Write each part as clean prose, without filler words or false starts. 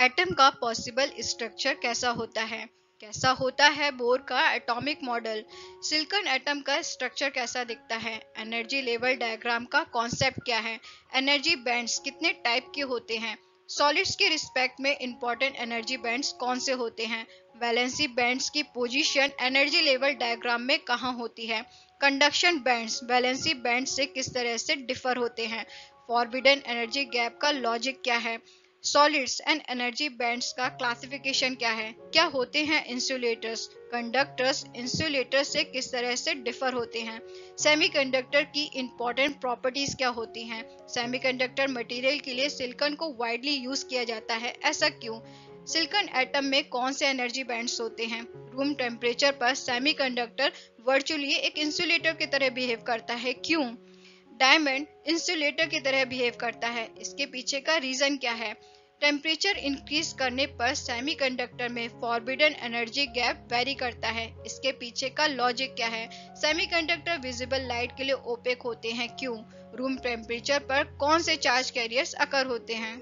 Atom का possible structure कैसा होता है? कैसा होता है बोर का एटॉमिक मॉडल? सिलिकॉन एटम का स्ट्रक्चर कैसा दिखता है? एनर्जी लेवल डायग्राम का कॉन्सेप्ट क्या है? एनर्जी बैंड्स कितने टाइप के होते हैं? सॉलिड्स के रिस्पेक्ट में इंपॉर्टेंट एनर्जी बैंड्स कौन से होते हैं? वैलेंसी बैंड्स की पोजीशन एनर्जी लेवल डायग्राम में कहाँ होती है? कंडक्शन बैंड्स वैलेंसी बैंड से किस तरह से डिफर होते हैं? फॉरबिडन एनर्जी गैप का लॉजिक क्या है? सॉलिड्स एंड एनर्जी बैंड्स का क्लासिफिकेशन क्या है? क्या होते हैं इंसुलेटर्स? कंडक्टर्स इंसुलेटर्स से किस तरह से डिफर होते हैं? सेमीकंडक्टर की इंपॉर्टेंट प्रॉपर्टीज क्या होती हैं? सेमीकंडक्टर मटेरियल के लिए सिलिकॉन को वाइडली यूज किया जाता है, ऐसा क्यों? सिलिकॉन एटम में कौन से एनर्जी बैंड्स होते हैं? रूम टेम्परेचर पर सेमीकंडक्टर वर्चुअली एक इंसुलेटर की तरह बिहेव करता है, क्यों? डायमंड इंसुलेटर की तरह बिहेव करता है, इसके पीछे का रीजन क्या है? टेम्परेचर इंक्रीज करने पर सेमीकंडक्टर में फॉरबिडन एनर्जी गैप वेरी करता है, इसके पीछे का लॉजिक क्या है? सेमीकंडक्टर विजिबल लाइट के लिए ओपेक होते हैं, क्यों? रूम टेम्परेचर पर कौन से चार्ज कैरियर्स अकर होते हैं?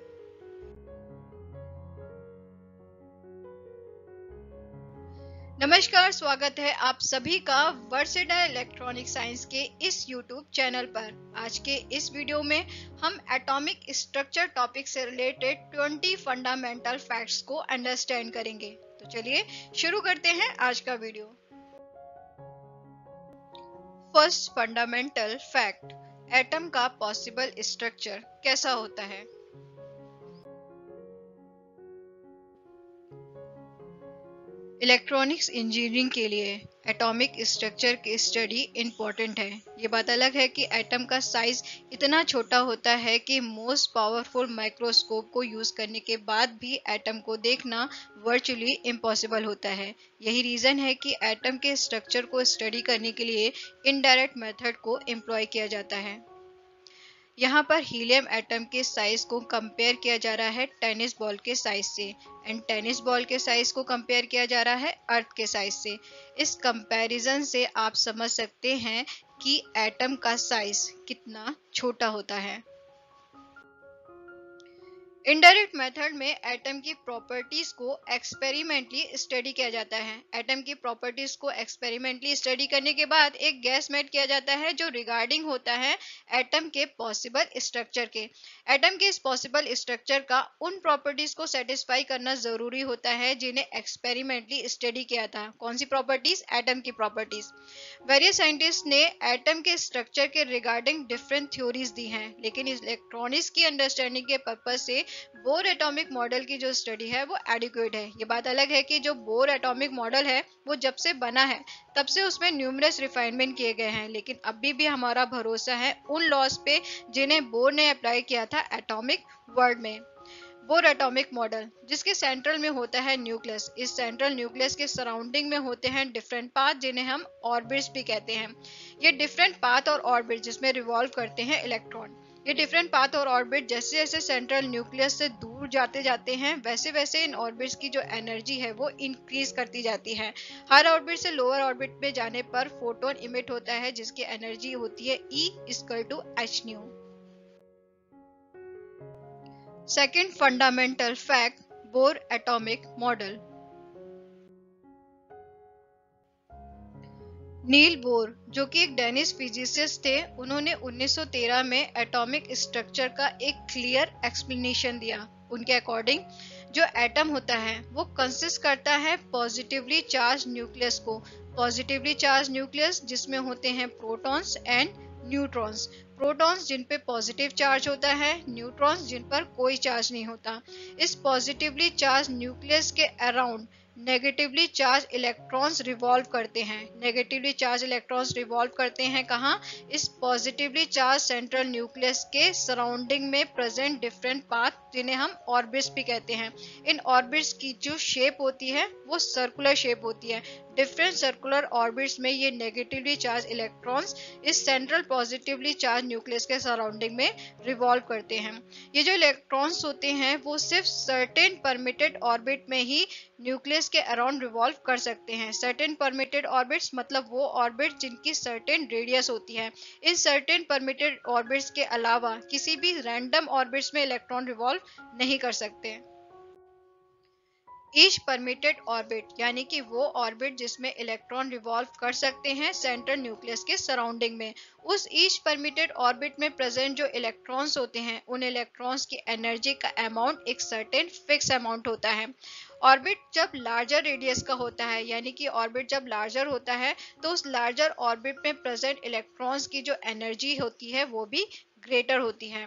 नमस्कार, स्वागत है आप सभी का वर्सेटाइल इलेक्ट्रॉनिक साइंस के इस YouTube चैनल पर। आज के इस वीडियो में हम एटॉमिक स्ट्रक्चर टॉपिक से रिलेटेड 20 फंडामेंटल फैक्ट्स को अंडरस्टैंड करेंगे। तो चलिए शुरू करते हैं आज का video. First fundamental fact, atom का पॉसिबल स्ट्रक्चर कैसा होता है? इलेक्ट्रॉनिक्स इंजीनियरिंग के लिए एटॉमिक स्ट्रक्चर की स्टडी इम्पोर्टेंट है। ये बात अलग है कि एटम का साइज इतना छोटा होता है कि मोस्ट पावरफुल माइक्रोस्कोप को यूज करने के बाद भी एटम को देखना वर्चुअली इम्पॉसिबल होता है। यही रीजन है कि एटम के स्ट्रक्चर को स्टडी करने के लिए इनडायरेक्ट मेथड को एम्प्लॉय किया जाता है। यहाँ पर हीलियम एटम के साइज को कंपेयर किया जा रहा है टेनिस बॉल के साइज से, एंड टेनिस बॉल के साइज को कंपेयर किया जा रहा है अर्थ के साइज से। इस कंपैरिजन से आप समझ सकते हैं कि एटम का साइज कितना छोटा होता है। इनडायरेक्ट मेथड में एटम की प्रॉपर्टीज को एक्सपेरिमेंटली स्टडी किया जाता है। एटम की प्रॉपर्टीज को एक्सपेरिमेंटली स्टडी करने के बाद एक गैस मेड किया जाता है जो रिगार्डिंग होता है एटम के पॉसिबल स्ट्रक्चर के। एटम के इस पॉसिबल स्ट्रक्चर का उन प्रॉपर्टीज को सेटिस्फाई करना जरूरी होता है जिन्हें एक्सपेरिमेंटली स्टडी किया था। कौन सी प्रॉपर्टीज? एटम की प्रॉपर्टीज। वेरियस साइंटिस्ट ने एटम के स्ट्रक्चर के रिगार्डिंग डिफरेंट थ्योरीज दी हैं, लेकिन इलेक्ट्रॉनिक्स की अंडरस्टैंडिंग के पर्पज से बोर एटॉमिक मॉडल की जो स्टडी है वो एडिक्वेट है। ये बात अलग है कि जो बोर एटॉमिक मॉडल है वो जब से बना है तब से उसमें न्यूमरस रिफाइनमेंट किए गए हैं, लेकिन अभी भी हमारा भरोसा है उन लॉज पे जिन्हें बोर ने अप्लाई किया था एटॉमिक वर्ल्ड में। बोर एटॉमिक मॉडल जिसके सेंट्रल में होता है न्यूक्लियस, इस सेंट्रल न्यूक्लियस के सराउंडिंग में होते हैं डिफरेंट पाथ जिन्हें हम ऑर्बिट्स भी कहते हैं। ये डिफरेंट पाथ और ऑर्बिट जिसमें रिवॉल्व करते हैं इलेक्ट्रॉन। ये डिफरेंट पाथ और ऑर्बिट जैसे जैसे सेंट्रल न्यूक्लियस से दूर जाते जाते हैं वैसे वैसे इन ऑर्बिट्स की जो एनर्जी है वो इंक्रीज करती जाती है। हर ऑर्बिट से लोअर ऑर्बिट में जाने पर फोटोन इमिट होता है जिसकी एनर्जी होती है E=h²। Second fundamental fact, bore atomic model. Niels Bohr जो कि एक डेनिश फिजिसिस्ट थे, उन्होंने 1913 में एटॉमिक स्ट्रक्चर का एक क्लियर एक्सप्लेनेशन दिया। उनके अकॉर्डिंग जो एटम होता है वो कंसिस्ट करता है पॉजिटिवली चार्ज न्यूक्लियस को। पॉजिटिवली चार्ज न्यूक्लियस जिसमें होते हैं प्रोटॉन्स एंड न्यूट्रॉन्स। प्रोटॉन्स जिन पे पॉजिटिव चार्ज होता है, न्यूट्रॉन्स जिन पर कोई चार्ज नहीं होता। इस पॉजिटिवली चार्ज न्यूक्लियस के around negatively charge electrons revolve करते हैं। नेगेटिवली चार्ज इलेक्ट्रॉन्स रिवॉल्व करते हैं कहाँ? इस पॉजिटिवली चार्ज सेंट्रल न्यूक्लियस के सराउंडिंग में प्रेजेंट डिफरेंट पाथ जिन्हें हम ऑर्बिट्स भी कहते हैं। इन ऑर्बिट्स की जो शेप होती है वो सर्कुलर शेप होती है। डिफरेंट सर्कुलर ऑर्बिट्स में ये नेगेटिवली चार्ज इलेक्ट्रॉन्स इस सेंट्रल पॉजिटिवली चार्ज न्यूक्लियस के सराउंडिंग में रिवॉल्व करते हैं। ये जो इलेक्ट्रॉन्स होते हैं वो सिर्फ सर्टेन परमिटेड ऑर्बिट में ही न्यूक्लियस के अराउंड रिवॉल्व कर सकते हैं। सर्टेन परमिटेड ऑर्बिट्स मतलब वो ऑर्बिट जिनकी सर्टेन रेडियस होती है। इन सर्टेन परमिटेड ऑर्बिट्स के अलावा किसी भी रैंडम ऑर्बिट्स में इलेक्ट्रॉन रिवॉल्व नहीं कर सकते। ईच परमिटेड ऑर्बिट यानी कि वो ऑर्बिट जिसमें इलेक्ट्रॉन रिवॉल्व कर सकते हैं सेंट्रल न्यूक्लियस के सराउंडिंग में। उस ईच परमिटेड ऑर्बिट में प्रेजेंट जो इलेक्ट्रॉन्स होते हैं उन इलेक्ट्रॉन्स की एनर्जी का अमाउंट एक सर्टेन फिक्स अमाउंट होता है। ऑर्बिट जब लार्जर रेडियस का होता है यानी कि ऑर्बिट जब लार्जर होता है तो उस लार्जर ऑर्बिट में प्रेजेंट इलेक्ट्रॉन्स की जो एनर्जी होती है वो भी ग्रेटर होती है।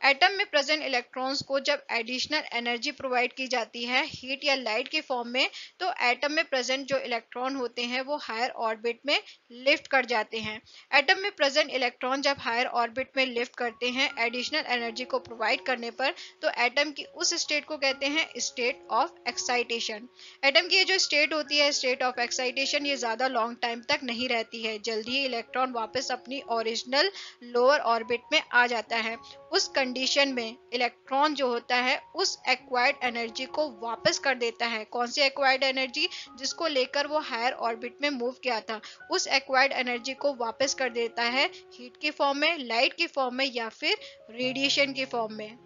एटम में प्रेजेंट इलेक्ट्रॉन्स को जब एडिशनल एनर्जी प्रोवाइड की जाती है हीट या लाइट के फॉर्म में तो एटम में प्रेजेंट जो इलेक्ट्रॉन होते हैं वो हायर ऑर्बिट में लिफ्ट कर जाते हैं। एटम में प्रेजेंट इलेक्ट्रॉन जब हायर ऑर्बिट में लिफ्ट करते हैं एडिशनल एनर्जी को प्रोवाइड करने पर तो एटम की उस स्टेट को कहते हैं स्टेट ऑफ एक्साइटेशन। एटम की ये जो स्टेट होती है स्टेट ऑफ एक्साइटेशन ये ज्यादा लॉन्ग टाइम तक नहीं रहती है, जल्दी ही इलेक्ट्रॉन वापस अपनी ओरिजिनल लोअर ऑर्बिट में आ जाता है। उस कंडीशन में इलेक्ट्रॉन जो होता है उस एक्वायर्ड एनर्जी को वापस कर देता है। कौन सी एक्वायर्ड एनर्जी? जिसको लेकर वो हायर ऑर्बिट में मूव किया था उस एक्वायर्ड एनर्जी को वापस कर देता है हीट की फॉर्म में, लाइट की फॉर्म में या फिर रेडिएशन की फॉर्म में।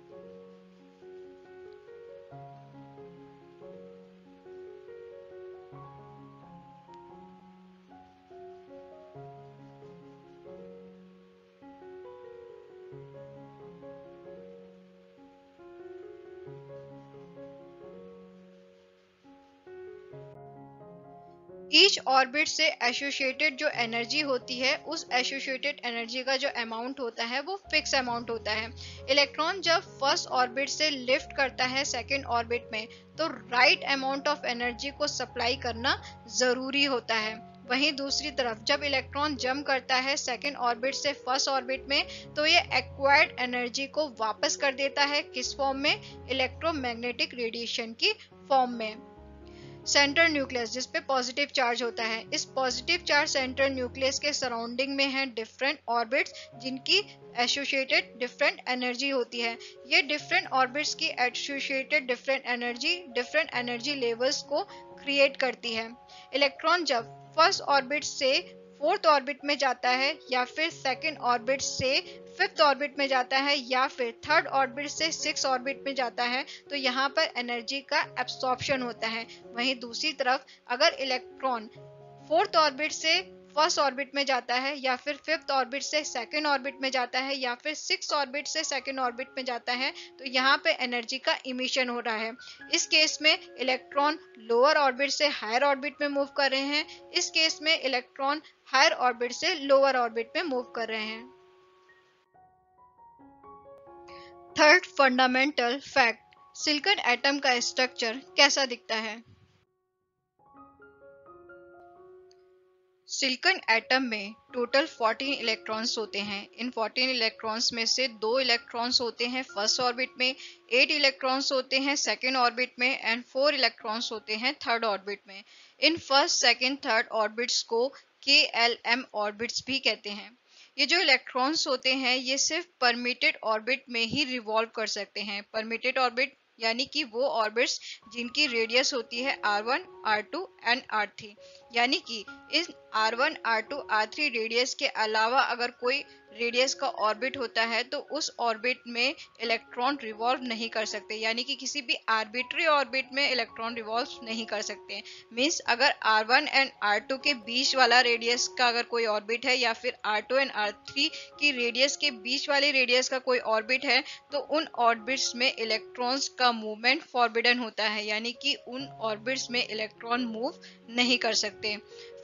ईच ऑर्बिट से एसोसिएटेड जो एनर्जी होती है उस एसोसिएटेड एनर्जी का जो अमाउंट होता है वो फिक्स अमाउंट होता है। इलेक्ट्रॉन जब फर्स्ट ऑर्बिट से लिफ्ट करता है सेकेंड ऑर्बिट में तो राइट अमाउंट ऑफ एनर्जी को सप्लाई करना जरूरी होता है। वहीं दूसरी तरफ जब इलेक्ट्रॉन जंप करता है सेकेंड ऑर्बिट से फर्स्ट ऑर्बिट में तो ये एक्वायर्ड एनर्जी को वापस कर देता है किस फॉर्म में? इलेक्ट्रोमैग्नेटिक रेडिएशन की फॉर्म में। सेंट्रल न्यूक्लियस जिस पे पॉजिटिव चार्ज होता है, इस पॉजिटिव चार्ज सेंट्रल न्यूक्लियस के सराउंडिंग में है डिफरेंट ऑर्बिट्स जिनकी एसोसिएटेड डिफरेंट एनर्जी होती है। ये डिफरेंट ऑर्बिट्स की एसोसिएटेड डिफरेंट एनर्जी लेवल्स को क्रिएट करती है। इलेक्ट्रॉन जब फर्स्ट ऑर्बिट से फोर्थ ऑर्बिट में जाता है या फिर सेकेंड ऑर्बिट से फिफ्थ ऑर्बिट में जाता है या फिर थर्ड ऑर्बिट से सिक्स ऑर्बिट में जाता है तो यहाँ पर एनर्जी का एब्सॉर्प्शन होता है। वहीं दूसरी तरफ अगर इलेक्ट्रॉन फोर्थ ऑर्बिट से फर्स्ट ऑर्बिट में जाता है या फिर फिफ्थ ऑर्बिट से सेकेंड ऑर्बिट में जाता है या फिर सिक्स ऑर्बिट से सेकेंड ऑर्बिट में जाता है तो यहाँ पे एनर्जी का इमिशन हो रहा है। इस केस में इलेक्ट्रॉन लोअर ऑर्बिट से हायर ऑर्बिट में मूव कर रहे हैं, इस केस में इलेक्ट्रॉन हायर ऑर्बिट से लोअर ऑर्बिट में मूव कर रहे हैं। Third fundamental fact, silicon atom का स्ट्रक्चर कैसा दिखता है? सिलिकॉन एटम में टोटल 14 इलेक्ट्रॉन्स होते हैं। इन 14 इलेक्ट्रॉन्स में से 2 इलेक्ट्रॉन्स होते हैं फर्स्ट ऑर्बिट में, 8 इलेक्ट्रॉन्स होते हैं सेकेंड ऑर्बिट में एंड 4 इलेक्ट्रॉन्स होते हैं थर्ड ऑर्बिट में। In first second third orbits को KLM ऑर्बिट्स भी कहते हैं। ये जो इलेक्ट्रॉन्स होते हैं ये सिर्फ परमिटेड ऑर्बिट में ही रिवॉल्व कर सकते हैं। परमिटेड ऑर्बिट यानी कि वो ऑर्बिट्स जिनकी रेडियस होती है R1, R2 एंड R3, यानी कि इस R1, R2, R3 रेडियस के अलावा अगर कोई रेडियस का ऑर्बिट होता है तो उस ऑर्बिट में इलेक्ट्रॉन रिवॉल्व नहीं कर सकते, यानी कि किसी भी आर्बिट्री ऑर्बिट में इलेक्ट्रॉन रिवॉल्व नहीं कर सकते। मींस अगर R1 एंड R2 के बीच वाला रेडियस का अगर कोई ऑर्बिट है या फिर R2 एंड R3 की रेडियस के बीच वाले रेडियस का कोई ऑर्बिट है तो उन ऑर्बिट्स में इलेक्ट्रॉन्स का मूवमेंट फॉरबिडन होता है, यानी कि उन ऑर्बिट्स में इलेक्ट्रॉन मूव नहीं कर सकते।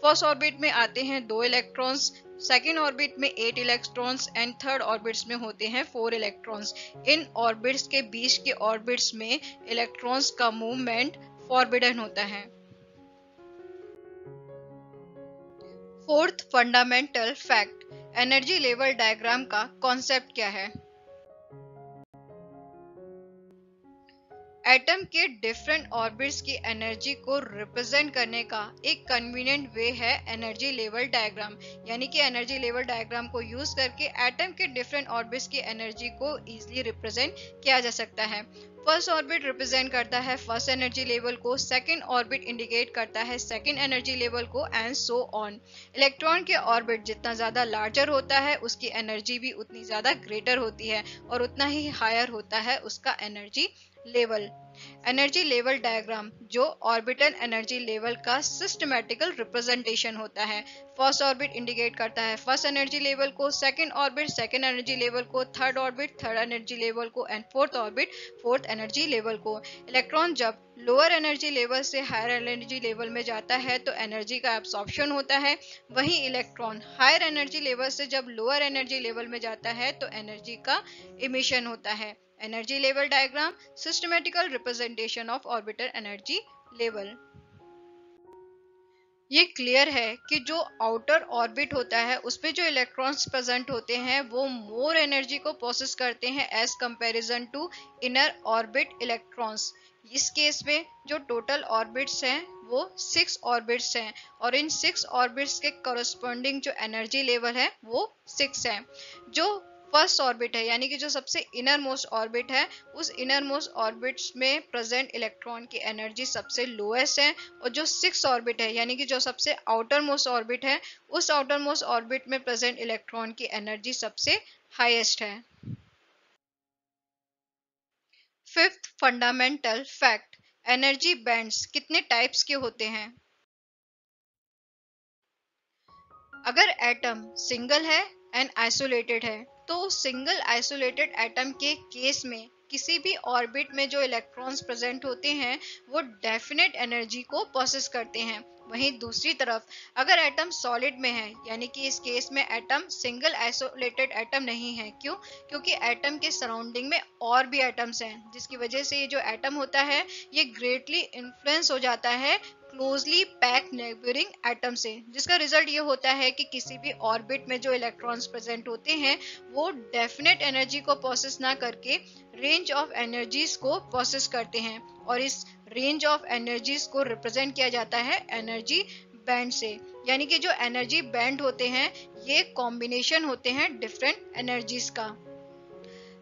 फर्स्ट ऑर्बिट में आते हैं 2 इलेक्ट्रॉन्स, सेकेंड ऑर्बिट में 8 इलेक्ट्रॉन्स एंड थर्ड ऑर्बिट्स में होते हैं 4 इलेक्ट्रॉन्स। इन ऑर्बिट्स के बीच के ऑर्बिट्स में इलेक्ट्रॉन्स का मूवमेंट फॉरबिडन होता है। Fourth fundamental fact, energy level diagram का कॉन्सेप्ट क्या है? एटम के डिफरेंट ऑर्बिट्स की एनर्जी को रिप्रेजेंट करने का एक कन्वीनियंट वे है एनर्जी लेवल डायग्राम, यानी कि एनर्जी लेवल डायग्राम को यूज करके एटम के डिफरेंट ऑर्बिट्स की एनर्जी को इजीली रिप्रेजेंट किया जा सकता है। फर्स्ट ऑर्बिट रिप्रेजेंट करता है फर्स्ट एनर्जी लेवल को, सेकंड ऑर्बिट इंडिकेट करता है सेकंड एनर्जी लेवल को एंड सो ऑन। इलेक्ट्रॉन के ऑर्बिट जितना ज्यादा लार्जर होता है उसकी एनर्जी भी उतनी ज्यादा ग्रेटर होती है और उतना ही हायर होता है उसका energy level. Energy level diagram जो ऑर्बिटल एनर्जी लेवल का सिस्टमैटिकल रिप्रेजेंटेशन होता है। फर्स्ट ऑर्बिट इंडिकेट करता है फर्स्ट एनर्जी लेवल को, second orbit second energy level को, third orbit third energy level को and fourth orbit fourth energy level को। इलेक्ट्रॉन जब लोअर एनर्जी लेवल से हायर एनर्जी लेवल में जाता है तो एनर्जी का एब्सॉर्प्शन होता है, वहीं इलेक्ट्रॉन हायर एनर्जी लेवल से जब लोअर एनर्जी लेवल में जाता है तो एनर्जी का इमिशन होता है। Energy level diagram systematical representation of orbital energy level. ये क्लियर है कि जो आउटर ऑर्बिट होता है उसमें जो इलेक्ट्रॉन्स प्रेजेंट होते हैं वो मोर एनर्जी को प्रोसेस करते हैं as comparison to inner orbit electrons. इस केस में जो टोटल ऑर्बिट्स हैं वो 6 ऑर्बिट्स हैं और इन 6 ऑर्बिट्स के करस्पॉन्डिंग जो एनर्जी लेवल है वो 6 है। जो फर्स्ट ऑर्बिट है यानी कि जो सबसे इनर मोस्ट ऑर्बिट है, उस इनर मोस्ट ऑर्बिट्स में प्रेजेंट इलेक्ट्रॉन की एनर्जी सबसे लोएस्ट है और जो 6 ऑर्बिट है यानी कि जो सबसे आउटर मोस्ट ऑर्बिट है, उस आउटर मोस्ट ऑर्बिट में प्रेजेंट इलेक्ट्रॉन की एनर्जी सबसे हाईएस्ट है। Fifth fundamental fact, energy bands कितने टाइप्स के होते हैं? अगर एटम सिंगल है एंड आइसोलेटेड है तो सिंगल आइसोलेटेड एटम के केस में किसी भी ऑर्बिट में जो इलेक्ट्रॉन्स प्रेजेंट होते हैं वो डेफिनेट एनर्जी को प्रोसेस करते हैं। वहीं दूसरी तरफ अगर एटम सॉलिड में है यानी कि इस केस में एटम सिंगल आइसोलेटेड एटम नहीं है। क्यों? क्योंकि एटम के सराउंडिंग में और भी एटम्स हैं जिसकी वजह से ये जो एटम होता है ये ग्रेटली इन्फ्लुएंस हो जाता है क्लोजली पैक नेबरिंग एटम से, जिसका रिजल्ट ये होता है कि किसी भी ऑर्बिट में जो इलेक्ट्रॉन्स प्रेजेंट होते हैं वो डेफिनेट एनर्जी को प्रोसेस ना करके रेंज ऑफ एनर्जीज को प्रोसेस करते हैं और इस रेंज ऑफ एनर्जीज को रिप्रेजेंट किया जाता है एनर्जी बैंड से। यानी कि जो एनर्जी बैंड होते हैं ये कॉम्बिनेशन होते हैं डिफरेंट एनर्जीज का।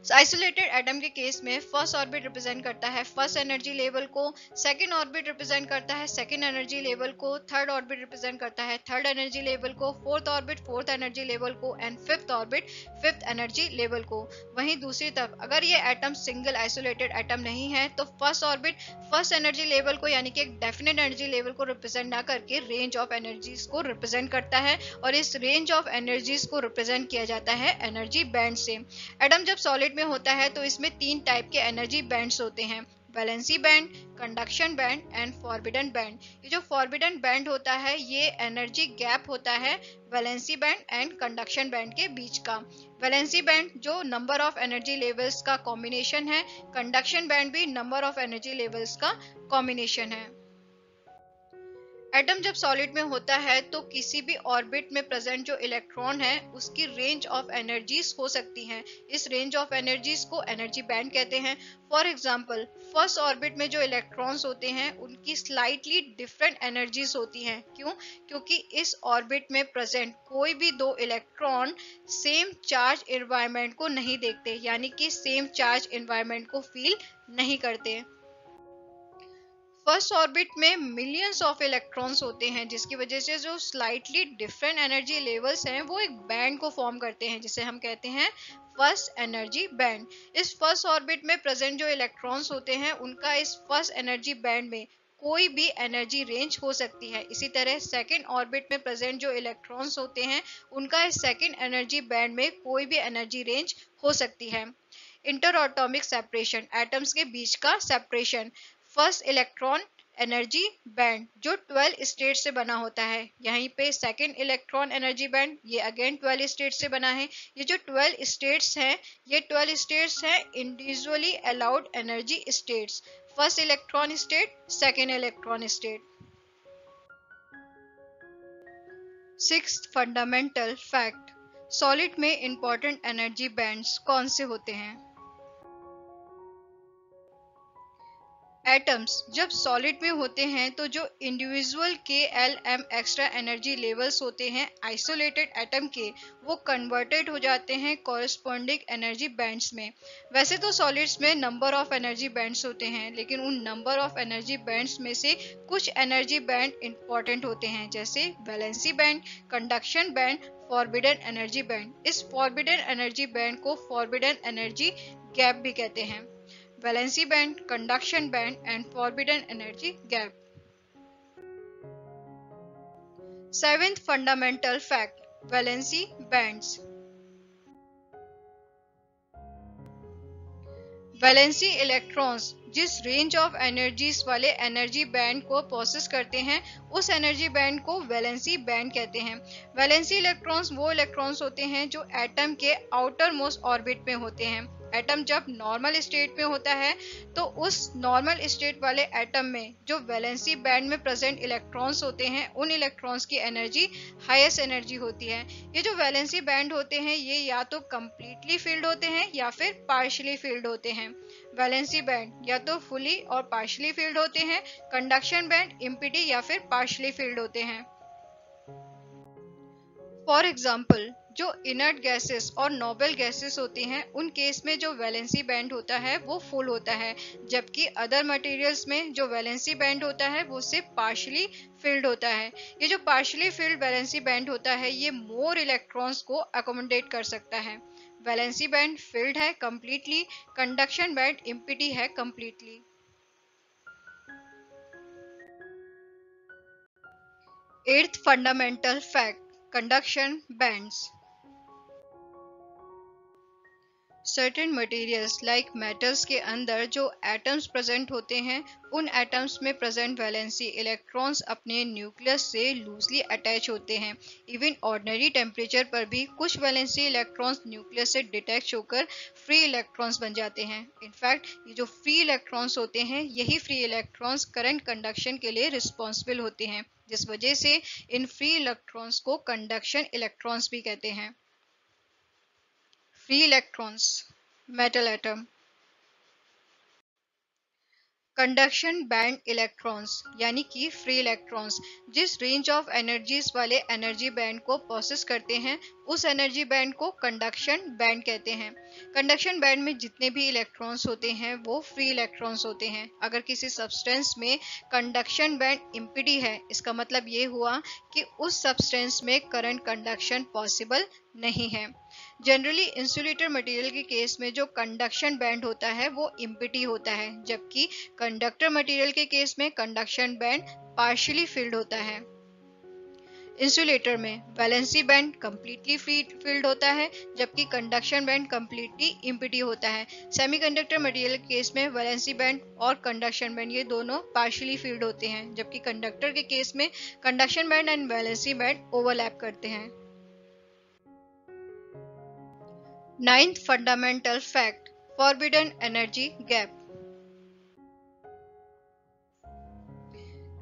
आइसोलेटेड एटम के केस में फर्स्ट ऑर्बिट रिप्रेजेंट करता है फर्स्ट एनर्जी लेवल को, सेकंड ऑर्बिट रिप्रेजेंट करता है सेकंड एनर्जी लेवल को, थर्ड ऑर्बिट रिप्रेजेंट करता है थर्ड एनर्जी लेवल को, fourth orbit fourth energy level को and fifth orbit fifth energy level को। वहीं दूसरी तरफ अगर ये एटम सिंगल आइसोलेटेड एटम नहीं है तो first orbit first energy level को यानी कि एक डेफिनेट एनर्जी लेवल को रिप्रेजेंट ना करके रेंज ऑफ एनर्जीज को रिप्रेजेंट करता है और इस रेंज ऑफ एनर्जीज को रिप्रेजेंट किया जाता है एनर्जी बैंड से। एटम जब सॉलिड में होता है तो इसमें 3 टाइप के एनर्जी बैंड्स होते हैं, valency band, conduction band and forbidden band. ये जो फॉरबिडन बैंड होता है ये एनर्जी गैप होता है valency band and conduction band के बीच का। वैलेंसी बैंड जो नंबर ऑफ एनर्जी लेवल्स का कॉम्बिनेशन है, कंडक्शन बैंड भी नंबर ऑफ एनर्जी लेवल्स का कॉम्बिनेशन है। एटम जब सॉलिड में होता है तो किसी भी ऑर्बिट में प्रेजेंट जो इलेक्ट्रॉन है उसकी रेंज ऑफ एनर्जीज हो सकती हैं। इस रेंज ऑफ एनर्जीज को एनर्जी बैंड कहते हैं। फॉर एग्जांपल फर्स्ट ऑर्बिट में जो इलेक्ट्रॉन्स होते हैं उनकी स्लाइटली डिफरेंट एनर्जीज होती हैं। क्यों? क्योंकि इस ऑर्बिट में प्रेजेंट कोई भी दो इलेक्ट्रॉन सेम चार्ज एनवायरनमेंट को नहीं देखते यानी कि सेम चार्ज एनवायरनमेंट को फील नहीं करते। फर्स्ट ऑर्बिट में मिलियंस ऑफ इलेक्ट्रॉन्स होते हैं जिसकी वजह से जो स्लाइटली डिफरेंट एनर्जी लेवल्स हैं वो एक बैंड को फॉर्म करते हैं जिसे हम कहते हैं फर्स्ट एनर्जी बैंड। इस फर्स्ट ऑर्बिट में प्रेजेंट जो इलेक्ट्रॉन्स होते हैं उनका इस फर्स्ट एनर्जी बैंड में कोई भी एनर्जी रेंज हो सकती है। इसी तरह सेकेंड ऑर्बिट में प्रेजेंट जो इलेक्ट्रॉन्स होते हैं उनका इस सेकेंड एनर्जी बैंड में कोई भी एनर्जी रेंज हो सकती है। इंटर एटॉमिक सेपरेशन, एटम्स के बीच का separation. First electron energy band जो 12 स्टेट से बना होता है, यहीं पे सेकेंड इलेक्ट्रॉन एनर्जी बैंड ये अगेन 12 स्टेट से बना है। ये जो 12 स्टेट्स हैं ये 12 स्टेट्स हैं individually allowed energy states. First electron state, second electron state. Sixth fundamental fact, solid में इंपॉर्टेंट एनर्जी बैंड्स कौन से होते हैं? एटम्स जब सॉलिड में होते हैं तो जो individual KLM extra energy levels होते हैं आइसोलेटेड एटम के वो कन्वर्टेड हो जाते हैं कॉरस्पॉन्डिंग एनर्जी बैंड्स में। वैसे तो सॉलिड्स में नंबर ऑफ एनर्जी बैंड्स होते हैं लेकिन उन नंबर ऑफ एनर्जी बैंड्स में से कुछ एनर्जी बैंड इंपॉर्टेंट होते हैं जैसे valency band, conduction band, forbidden energy band. इस फॉरबिडन एनर्जी बैंड को फॉरबिडन एनर्जी गैप भी कहते हैं। Valency band, conduction band and forbidden energy gap. Seventh fundamental fact, valency bands. Valency electrons जिस range of energies वाले energy band को process करते हैं, उस एनर्जी बैंड को वैलेंसी बैंड कहते हैं। वैलेंसी इलेक्ट्रॉन्स वो इलेक्ट्रॉन्स होते हैं जो एटम के आउटर मोस्ट ऑर्बिट में होते हैं। एटम जब नॉर्मल स्टेट में होता है तो उस नॉर्मल स्टेट वाले एटम में जो वैलेंसी बैंड में प्रेजेंट इलेक्ट्रॉन्स होते हैं, उन इलेक्ट्रॉन्स की एनर्जी हाईएस्ट एनर्जी होती है। ये जो वैलेंसी बैंड होते हैं ये या तो कंप्लीटली फील्ड होते हैं या फिर पार्शियली फील्ड होते हैं। वैलेंसी बैंड या तो फुली और पार्शियली फील्ड होते हैं। कंडक्शन बैंड इम्पिटी या फिर पार्शियली फील्ड होते हैं। फॉर एग्जाम्पल, जो इनर्ट गैसेस और नोबल गैसेस होती हैं उन केस में जो वैलेंसी बैंड होता है वो फुल होता है, जबकि अदर मटेरियल्स में जो वैलेंसी बैंड होता है वो सिर्फ पार्शियली फिल्ड होता है। ये जो पार्शियली फिल्ड वैलेंसी बैंड होता है ये मोर इलेक्ट्रॉन्स को अकोमोडेट कर सकता है। वैलेंसी बैंड फिल्ड है कंप्लीटली, कंडक्शन बैंड इम्पिटी है completely. Eighth fundamental fact, conduction bands. Certain materials like metals के अंदर जो एटम्स प्रेजेंट होते हैं, उन एटम्स में प्रेजेंट वैलेंसी इलेक्ट्रॉन्स अपने न्यूक्लियस से लूजली अटैच होते हैं। इवन ऑर्डिनरी टेम्परेचर पर भी कुछ वैलेंसी इलेक्ट्रॉन्स न्यूक्लियस से डिटैच होकर फ्री इलेक्ट्रॉन्स बन जाते हैं। इनफैक्ट ये जो फ्री इलेक्ट्रॉन्स होते हैं यही फ्री इलेक्ट्रॉन्स करंट कंडक्शन के लिए रिस्पॉन्सिबल होते हैं, जिस वजह से इन फ्री इलेक्ट्रॉन्स को कंडक्शन इलेक्ट्रॉन्स भी कहते हैं। Free electrons, metal atom. Conduction band electrons यानी कि फ्री इलेक्ट्रॉन्स जिस रेंज ऑफ एनर्जीज वाले एनर्जी बैंड को प्रोसेस करते हैं, उस एनर्जी बैंड को कंडक्शन बैंड कहते हैं। कंडक्शन बैंड में जितने भी इलेक्ट्रॉन्स होते हैं वो फ्री इलेक्ट्रॉन्स होते हैं। अगर किसी सब्सटेंस में कंडक्शन बैंड इम्पिडी है, इसका मतलब ये हुआ कि उस सब्सटेंस में करंट कंडक्शन पॉसिबल नहीं है। जनरली इंसुलेटर मटेरियल के केस में जो कंडक्शन बैंड होता है वो इम्पिटी होता है, जबकि कंडक्टर मटेरियल के केस में कंडक्शन बैंड पार्शियली फिल्ड होता है। इंसुलेटर में वैलेंसी बैंड कंप्लीटली फिल्ड होता है, जबकि कंडक्शन बैंड कंप्लीटली इम्पिटी होता है। सेमीकंडक्टर मटेरियल के केस में वैलेंसी बैंड और कंडक्शन बैंड ये दोनों पार्शियली फिल्ड होते हैं, जबकि कंडक्टर के केस में conduction band and valency band overlap करते हैं। Ninth fundamental fact, forbidden energy gap.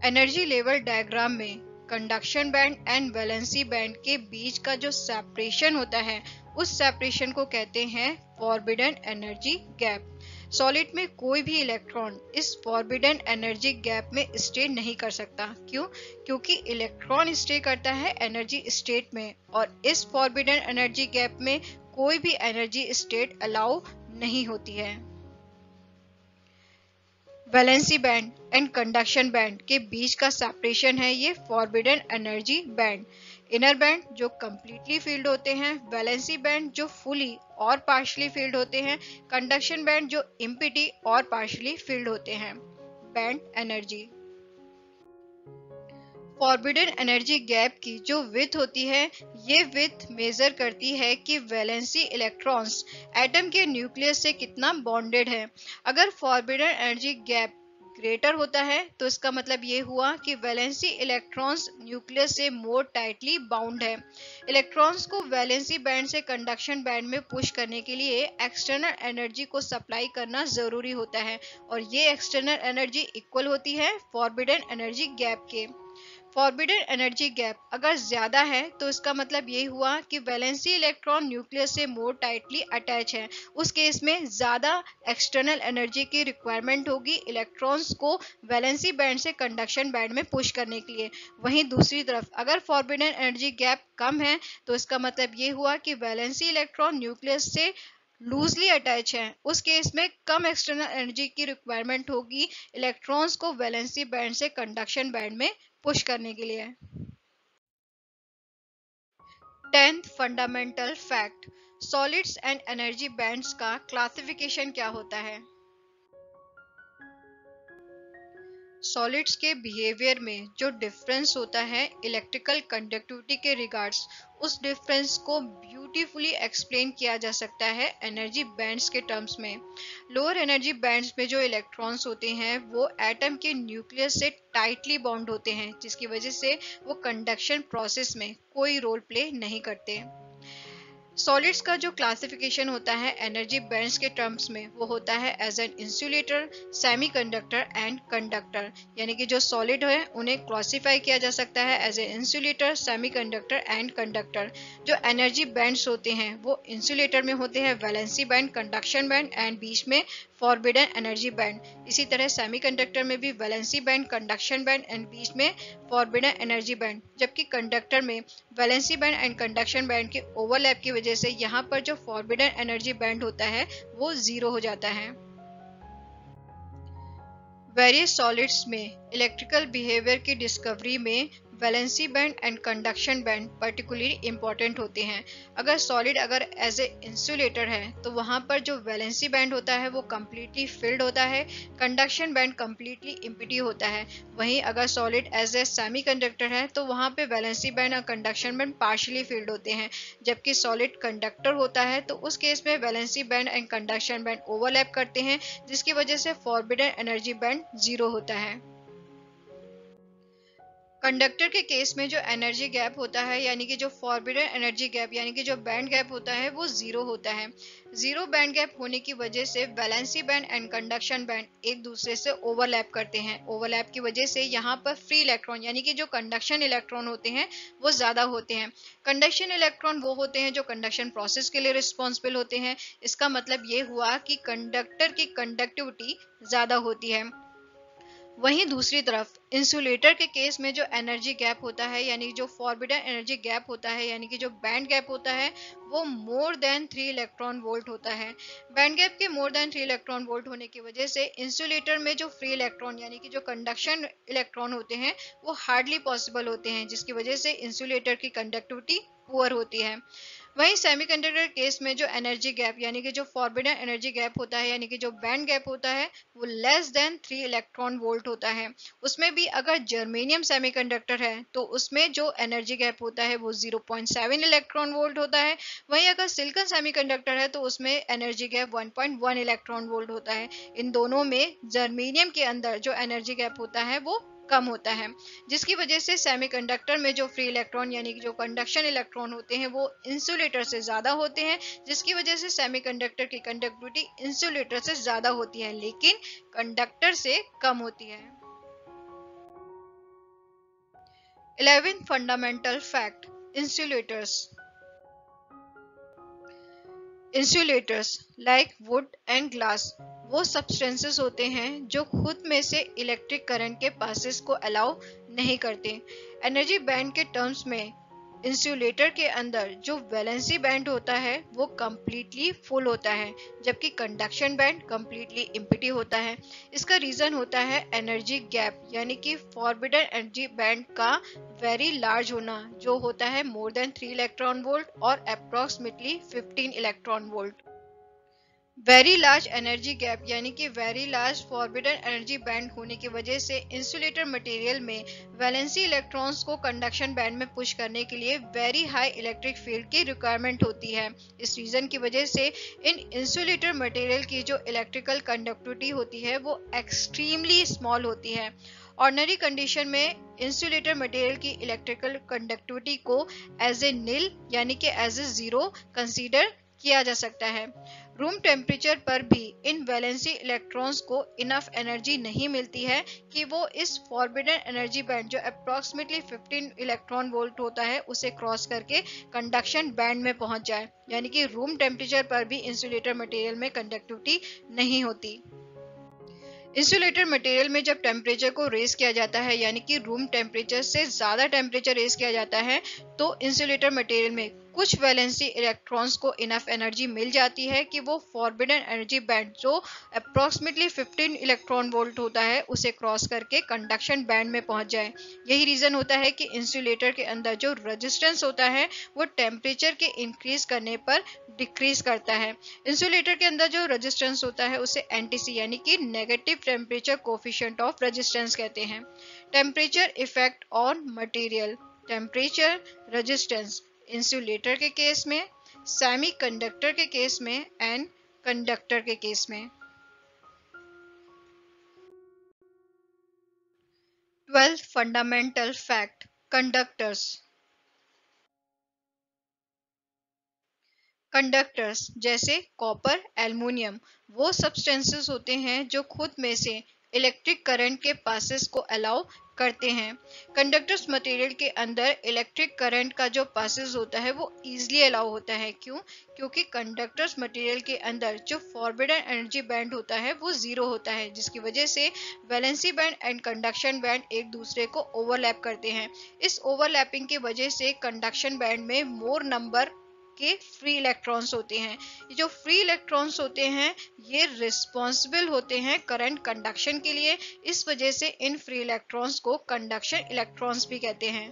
Energy level diagram में conduction band and valency band के बीच का जो सेपरेशन होता है, उस सेपरेशन को कहते हैं फॉरबिडन एनर्जी गैप। सॉलिड में कोई भी इलेक्ट्रॉन इस फॉरबिडन एनर्जी गैप में स्टे नहीं कर सकता। क्यों? क्योंकि इलेक्ट्रॉन स्टे करता है एनर्जी स्टेट में, और इस फॉरबिडन एनर्जी गैप में कोई भी एनर्जी स्टेट अलाउ नहीं होती है। Valency band and conduction band के बीच का सेपरेशन है ये forbidden energy band. Inner band जो कंप्लीटली फील्ड होते हैं, वैलेंसी बैंड जो फुली और पार्शियली फील्ड होते हैं, कंडक्शन बैंड जो इम्पिटी और पार्शियली फील्ड होते हैं। Band energy, forbidden energy gap की जो विड्थ होती है, ये विड्थ मेजर करती है कि वैलेंसी इलेक्ट्रॉन्स एटम के न्यूक्लियस से कितना बॉन्डेड है। अगर फॉरबिडन एनर्जी गैप ग्रेटर होता है तो इसका मतलब ये हुआ कि वैलेंसी इलेक्ट्रॉन्स न्यूक्लियस से मोर टाइटली बाउंड है। इलेक्ट्रॉन्स को वैलेंसी बैंड से कंडक्शन बैंड में पुश करने के लिए एक्सटर्नल एनर्जी को सप्लाई करना जरूरी होता है, और ये एक्सटर्नल एनर्जी इक्वल होती है फॉरबिडन एनर्जी गैप के। फॉरबिडन एनर्जी गैप अगर ज्यादा है तो इसका मतलब ये हुआ कि वैलेंसी इलेक्ट्रॉन न्यूक्लियस से मोर टाइटली अटैच है। उस केस में ज्यादा एक्सटर्नल एनर्जी की रिक्वायरमेंट होगी इलेक्ट्रॉन्स को वैलेंसी बैंड से कंडक्शन बैंड में पुश करने के लिए। वहीं दूसरी तरफ अगर फॉरबिडन एनर्जी गैप कम है तो इसका मतलब ये हुआ कि वैलेंसी इलेक्ट्रॉन न्यूक्लियस से लूजली अटैच है। उस केस में कम एक्सटर्नल एनर्जी की रिक्वायरमेंट होगी इलेक्ट्रॉन्स को वैलेंसी बैंड से कंडक्शन बैंड में पुश करने के लिए। 10th fundamental fact, solids and energy bands का क्लासिफिकेशन क्या होता है? सॉलिड्स के बिहेवियर में जो डिफरेंस होता है इलेक्ट्रिकल कंडक्टिविटी के रिगार्ड्स, उस डिफरेंस को ब्यूटीफुली एक्सप्लेन किया जा सकता है एनर्जी बैंड्स के टर्म्स में। लोअर एनर्जी बैंड्स में जो इलेक्ट्रॉन्स होते हैं वो एटम के न्यूक्लियस से टाइटली बाउंड होते हैं, जिसकी वजह से वो कंडक्शन प्रोसेस में कोई रोल प्ले नहीं करते। सॉलिड्स का जो क्लासिफिकेशन होता है एनर्जी बैंड्स के टर्म्स में वो होता है as an insulator, semiconductor and conductor. यानी कि जो सॉलिड है उन्हें क्लासिफाई किया जा सकता है as a insulator, semiconductor and conductor. जो एनर्जी बैंड्स होते हैं वो इंसुलेटर में होते हैं valency band, conduction band and बीच में फॉरबिडन एनर्जी बैंड। इसी तरह सेमीकंडक्टर में भी valency band, conduction band and बीच में फॉरबिडन एनर्जी बैंड। जबकि कंडक्टर में valency band and conduction band के ओवरलैप की वजह से यहाँ पर जो फॉरबिडन एनर्जी बैंड होता है वो 0 हो जाता है। वेरियस सॉलिड्स में इलेक्ट्रिकल बिहेवियर की डिस्कवरी में valency band and conduction band particularly important होते हैं। अगर सॉलिड अगर एज ए इंसुलेटर है तो वहां पर जो वैलेंसी बैंड होता है वो कम्प्लीटली फिल्ड होता है, कंडक्शन बैंड कम्प्लीटली एम्प्टी होता है। वहीं अगर सॉलिड एज ए सेमीकंडक्टर है तो वहां पे वैलेंसी बैंड और कंडक्शन बैंड पार्शियली फिल्ड होते हैं। जबकि सॉलिड कंडक्टर होता है तो उस केस में valency band and conduction band overlap करते हैं, जिसकी वजह से फॉरबिडन एनर्जी बैंड 0 होता है। कंडक्टर के केस में जो एनर्जी गैप होता है यानी कि जो फॉरबिडन एनर्जी गैप यानी कि जो बैंड गैप होता है वो 0 होता है। 0 बैंड गैप होने की वजह से valency band and conduction band एक दूसरे से ओवरलैप करते हैं। ओवरलैप की वजह से यहाँ पर फ्री इलेक्ट्रॉन यानी कि जो कंडक्शन इलेक्ट्रॉन होते हैं वो ज्यादा होते हैं। कंडक्शन इलेक्ट्रॉन वो होते हैं जो कंडक्शन प्रोसेस के लिए रिस्पॉन्सिबल होते हैं। इसका मतलब ये हुआ कि कंडक्टर की कंडक्टिविटी ज्यादा होती है। वहीं दूसरी तरफ इंसुलेटर के केस में जो एनर्जी गैप होता है यानी जो फॉरबिडन एनर्जी गैप होता है यानी कि जो बैंड गैप होता है वो मोर देन 3 इलेक्ट्रॉन वोल्ट होता है। बैंड गैप के मोर देन 3 इलेक्ट्रॉन वोल्ट होने की वजह से इंसुलेटर में जो फ्री इलेक्ट्रॉन यानी कि जो कंडक्शन इलेक्ट्रॉन होते हैं वो हार्डली पॉसिबल होते हैं, जिसकी वजह से इंसुलेटर की कंडक्टिविटी पुअर होती है। वहीं सेमीकंडक्टर केस में जो एनर्जी गैप यानी कि जो फॉरबिडन एनर्जी गैप होता है यानी कि जो बैंड गैप होता है वो लेस देन 3 इलेक्ट्रॉन वोल्ट होता है। उसमें भी अगर जर्मेनियम सेमीकंडक्टर है तो उसमें जो एनर्जी गैप होता है वो 0.7 इलेक्ट्रॉन वोल्ट होता है। वहीं अगर सिलिकॉन सेमीकंडक्टर है तो उसमें एनर्जी गैप 1.1 इलेक्ट्रॉन वोल्ट होता है। इन दोनों में जर्मेनियम के अंदर जो एनर्जी गैप होता है वो कम होता है, जिसकी वजह से सेमीकंडक्टर में जो फ्री इलेक्ट्रॉन यानी कि जो कंडक्शन इलेक्ट्रॉन होते हैं वो इंसुलेटर से ज्यादा होते हैं, जिसकी वजह से सेमीकंडक्टर की कंडक्टिविटी इंसुलेटर से ज्यादा होती है लेकिन कंडक्टर से कम होती है। 11th fundamental fact, insulators. Insulators like would and glass वो सब्सटेंसेस होते हैं जो खुद में से इलेक्ट्रिक करंट के पासेस को अलाउ नहीं करते। एनर्जी बैंड के टर्म्स में इंसुलेटर के अंदर जो वैलेंसी बैंड होता है वो कंप्लीटली फुल होता है, जबकि कंडक्शन बैंड कंप्लीटली एम्प्टी होता है। इसका रीजन होता है एनर्जी गैप यानी कि फॉरबिडन एनर्जी बैंड का वेरी लार्ज होना, जो होता है मोर देन 3 इलेक्ट्रॉन वोल्ट और approximately 15 electron volt. Very large energy gap यानी कि very large forbidden energy band होने की वजह से इंसुलेटर मटेरियल में वैलेंसी इलेक्ट्रॉन्स को कंडक्शन बैंड में पुश करने के लिए वेरी हाई इलेक्ट्रिक फील्ड की रिक्वायरमेंट होती है। इस रीजन की वजह से इन इंसुलेटर मटेरियल की जो इलेक्ट्रिकल कंडक्टिविटी होती है वो एक्सट्रीमली स्मॉल होती है। ऑर्डिनरी कंडीशन में इंसुलेटर मटेरियल की इलेक्ट्रिकल कंडक्टिविटी को एज ए नील यानी कि एज ए 0 कंसीडर किया जा सकता है। रूम टेम्परेचर पर भी इन वैलेंसी इलेक्ट्रॉन्स को इनफ एनर्जी नहीं मिलती है कि वो इस फॉरबिडन एनर्जी बैंड जो अप्रोक्सीमेटली 15 इलेक्ट्रॉन वोल्ट होता है उसे क्रॉस करके कंडक्शन बैंड में पहुंच जाए। यानी कि रूम टेम्परेचर पर भी इंसुलेटर मटेरियल में कंडक्टिविटी नहीं होती। इंसुलेटर मटेरियल में जब टेम्परेचर को रेज किया जाता है यानी कि रूम टेम्परेचर से ज्यादा टेम्परेचर रेज किया जाता है तो इंसुलेटर मटेरियल में कुछ वैलेंसी इलेक्ट्रॉन्स को इनफ एनर्जी मिल जाती है कि वो फॉरबिडन एनर्जी बैंड जो अप्रोक्सीमेटली 15 इलेक्ट्रॉन वोल्ट होता है उसे क्रॉस करके कंडक्शन बैंड में पहुंच जाए। यही रीजन होता है कि इंसुलेटर के अंदर जो रेजिस्टेंस होता है वो टेम्परेचर के इंक्रीज करने पर डिक्रीज करता है। इंसुलेटर के अंदर जो रेजिस्टेंस होता है उसे एनटीसी यानी कि negative temperature coefficient of resistance कहते हैं। Temperature effect on material, temperature, resistance insulator के केस में, सेमीकंडक्टर के केस में एंड कंडक्टर के केस में। 12th fundamental fact, conductors. Conductors जैसे कॉपर, एल्युमिनियम वो सब्सटेंसेस होते हैं जो खुद में से इलेक्ट्रिक करंट के पासेस को अलाउ करते हैं। कंडक्टर्स मटेरियल के अंदर इलेक्ट्रिक करंट का जो पासेस होता है वो इजीली अलाउ होता है। क्यों? क्योंकि कंडक्टर्स मटेरियल के अंदर जो फॉरबिडन एनर्जी बैंड होता है वो जीरो होता है, जिसकी वजह से valency band and conduction band एक दूसरे को ओवरलैप करते हैं। इस ओवरलैपिंग की वजह से कंडक्शन बैंड में मोर नंबर के फ्री इलेक्ट्रॉन्स होते हैं। ये जो फ्री इलेक्ट्रॉन्स होते हैं ये रिस्पॉन्सिबल होते हैं करंट कंडक्शन के लिए। इस वजह से इन फ्री इलेक्ट्रॉन्स को कंडक्शन इलेक्ट्रॉन्स भी कहते हैं।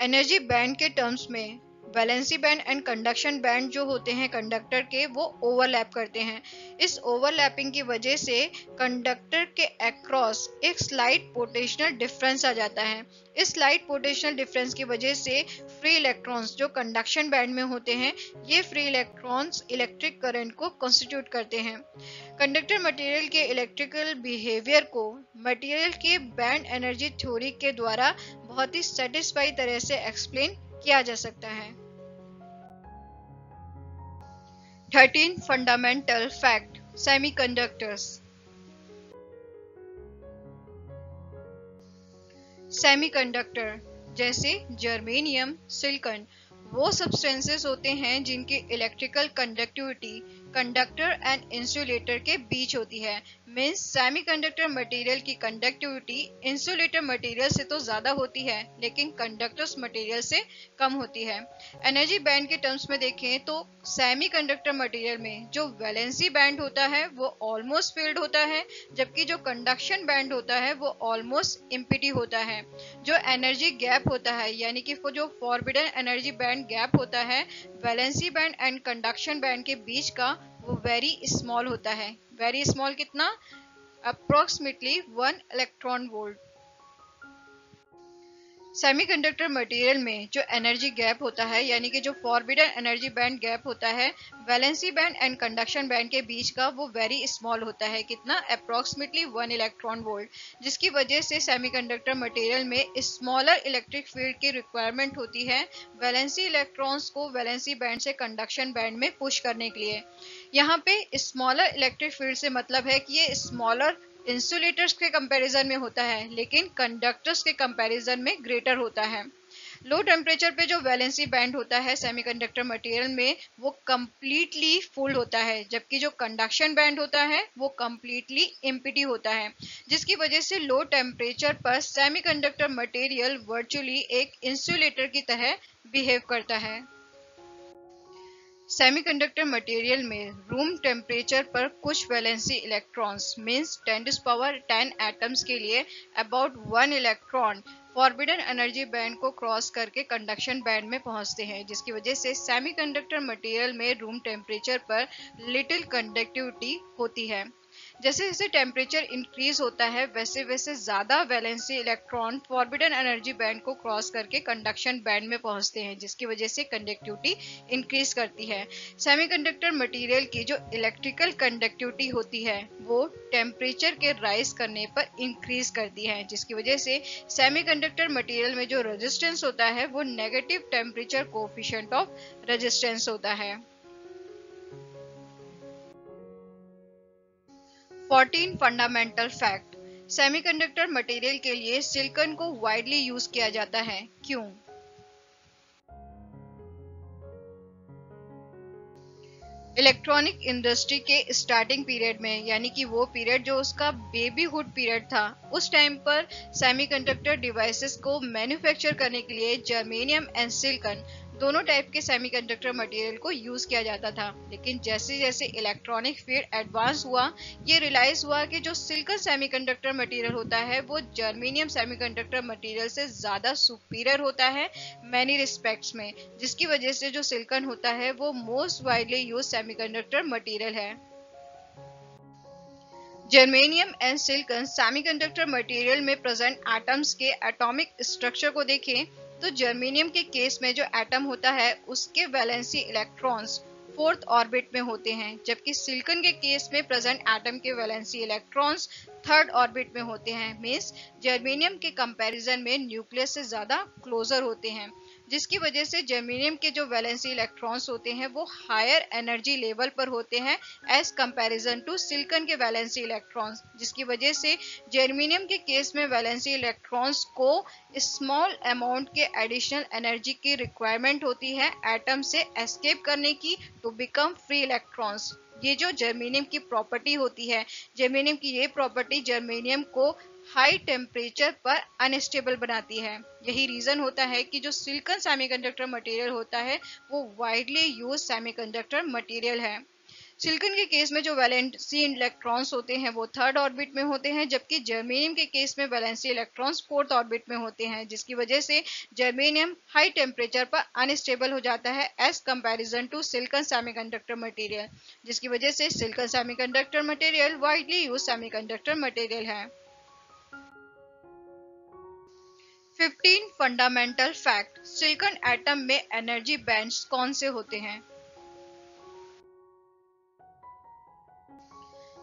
एनर्जी बैंड के टर्म्स में valency band and conduction band जो होते हैं कंडक्टर के वो ओवरलैप करते हैं। इस ओवरलैपिंग की वजह से कंडक्टर के अक्रॉस एक स्लाइट पोटेंशियल डिफरेंस आ जाता है। इस स्लाइट पोटेंशियल डिफरेंस की वजह से फ्री इलेक्ट्रॉन्स जो कंडक्शन बैंड में होते हैं ये फ्री इलेक्ट्रॉन्स इलेक्ट्रिक करंट को कॉन्स्टिट्यूट करते हैं। कंडक्टर मटेरियल के इलेक्ट्रिकल बिहेवियर को मटेरियल के बैंड एनर्जी थ्योरी के द्वारा बहुत ही सेटिस्फाई तरह से एक्सप्लेन किया जा सकता है। 13 फंडामेंटल फैक्ट, सेमीकंडक्टर्स। सेमीकंडक्टर जैसे जर्मेनियम, सिलिकॉन वो सब्सटेंसेस होते हैं जिनकी electrical conductivity conductor and insulator के बीच होती है। मींस सेमीकंडक्टर मटेरियल की कंडक्टिविटी इंसुलेटर मटेरियल से तो ज्यादा होती है लेकिन कंडक्टर्स मटेरियल से कम होती है। एनर्जी बैंड के टर्म्स में देखें तो सेमीकंडक्टर मटेरियल में जो वैलेंसी बैंड होता है वो ऑलमोस्ट फील्ड होता है, जबकि जो कंडक्शन बैंड होता है वो ऑलमोस्ट एम्प्टी होता है। जो एनर्जी गैप होता है यानी कि जो फॉरबिडन एनर्जी बैंड गैप होता है valency band and conduction band के बीच का वो वेरी स्मॉल होता है। वेरी स्मॉल कितना? Approximately 1 electron volt. Semiconductor material में जो एनर्जी गैप होता है यानी कि जो फॉरबिडन एनर्जी बैंड गैप होता है valency band and conduction band के बीच का वो वेरी स्मॉल होता है। कितना? अप्रोक्सीमेटली 1 इलेक्ट्रॉन वोल्ट, जिसकी वजह से सेमीकंडक्टर मटेरियल में स्मॉलर इलेक्ट्रिक फील्ड की रिक्वायरमेंट होती है वैलेंसी इलेक्ट्रॉन्स को वैलेंसी बैंड से कंडक्शन बैंड में पुश करने के लिए। यहाँ पे स्मॉलर इलेक्ट्रिक फील्ड से मतलब है कि ये स्मॉलर इंसुलेटर्स के कंपैरिजन में होता है लेकिन कंडक्टर्स के कंपैरिजन में ग्रेटर होता है। लो टेम्परेचर पे जो वैलेंसी बैंड होता है सेमीकंडक्टर मटेरियल में वो कंप्लीटली फुल होता है, जबकि जो कंडक्शन बैंड होता है वो कंप्लीटली एम्प्टी होता है, जिसकी वजह से लो टेम्परेचर पर सेमीकंडक्टर मटेरियल वर्चुअली एक इंसुलेटर की तरह बिहेव करता है। सेमीकंडक्टर मटेरियल में रूम टेम्परेचर पर कुछ वैलेंसी इलेक्ट्रॉन्स मींस 10⁻10 एटम्स के लिए about 1 electron forbidden energy band को क्रॉस करके कंडक्शन बैंड में पहुंचते हैं, जिसकी वजह से सेमीकंडक्टर मटेरियल में रूम टेम्परेचर पर लिटिल कंडक्टिविटी होती है। जैसे जैसे टेम्परेचर इंक्रीज होता है वैसे वैसे ज्यादा valency electron forbidden energy band को क्रॉस करके कंडक्शन बैंड में पहुंचते हैं, जिसकी वजह से कंडक्टिविटी इंक्रीज करती है। सेमीकंडक्टर मटेरियल की जो इलेक्ट्रिकल कंडक्टिविटी होती है वो टेम्परेचर के राइज करने पर इंक्रीज करती है, जिसकी वजह से सेमीकंडक्टर मटेरियल में जो रेजिस्टेंस होता है वो negative temperature coefficient of resistance होता है। 14 फंडामेंटल फैक्ट, सेमीकंडक्टर मटेरियल के लिए सिलिकॉन को वाइडली यूज किया जाता है। क्यों? इलेक्ट्रॉनिक इंडस्ट्री के स्टार्टिंग पीरियड में यानी कि वो पीरियड जो उसका बेबीहुड पीरियड था उस टाइम पर सेमीकंडक्टर डिवाइसेस को मैन्युफैक्चर करने के लिए जर्मेनियम एंड सिलिकॉन दोनों टाइप के सेमीकंडक्टर मटेरियल को यूज किया जाता था, लेकिन जैसे जैसे इलेक्ट्रॉनिक फील्ड एडवांस हुआ, ये रियलाइज हुआ कि जो सिलिकॉन सेमीकंडक्टर मटेरियल होता है वो जर्मेनियम सेमीकंडक्टर मटेरियल से ज्यादा सुपीरियर होता है मैनी रिस्पेक्ट्स में, जिसकी वजह से जो सिलिकॉन होता है वो most widely use semiconductor material है। Germanium and silicon semiconductor material में प्रेजेंट एटम्स के एटॉमिक स्ट्रक्चर को देखें तो जर्मेनियम के केस में जो एटम होता है उसके वैलेंसी इलेक्ट्रॉन्स फोर्थ ऑर्बिट में होते हैं, जबकि सिलिकॉन के केस में प्रेजेंट एटम के वैलेंसी इलेक्ट्रॉन्स थर्ड ऑर्बिट में होते हैं। मींस जर्मेनियम के कंपैरिजन में न्यूक्लियस से ज्यादा क्लोजर होते हैं, जिसकी वजह से जर्मेनियम के जो वैलेंसी इलेक्ट्रॉन्स होते हैं वो हायर एनर्जी लेवल पर होते हैं एज कंपैरिजन टू सिलिकॉन के वैलेंसी इलेक्ट्रॉन्स, जिसकी वजह से जर्मेनियम के केस में वैलेंसी इलेक्ट्रॉन्स को स्मॉल अमाउंट के एडिशनल एनर्जी की रिक्वायरमेंट होती है एटम से एस्केप करने की टू बिकम फ्री इलेक्ट्रॉन्स। ये जो जर्मेनियम की प्रॉपर्टी होती है, जर्मेनियम की ये प्रॉपर्टी जर्मेनियम को हाई टेम्परेचर पर अनस्टेबल बनाती है। यही रीजन होता है कि जो सिलिकॉन सेमीकंडक्टर मटेरियल होता है वो वाइडली यूज सेमीकंडक्टर मटेरियल है। सिलिकॉन के केस में जो वैलेंसी इलेक्ट्रॉन्स होते हैं वो थर्ड ऑर्बिट में होते हैं, जबकि जर्मेनियम के केस में वैलेंसी इलेक्ट्रॉन्स फोर्थ ऑर्बिट में होते हैं, जिसकी वजह से जर्मेनियम हाई टेम्परेचर पर अनस्टेबल हो जाता है as comparison to silicon semiconductor material, जिसकी वजह से silicon semiconductor material widely use semiconductor material है। 15 फंडामेंटल फैक्ट, सिलिकॉन एटम में एनर्जी बैंड्स कौन से होते हैं?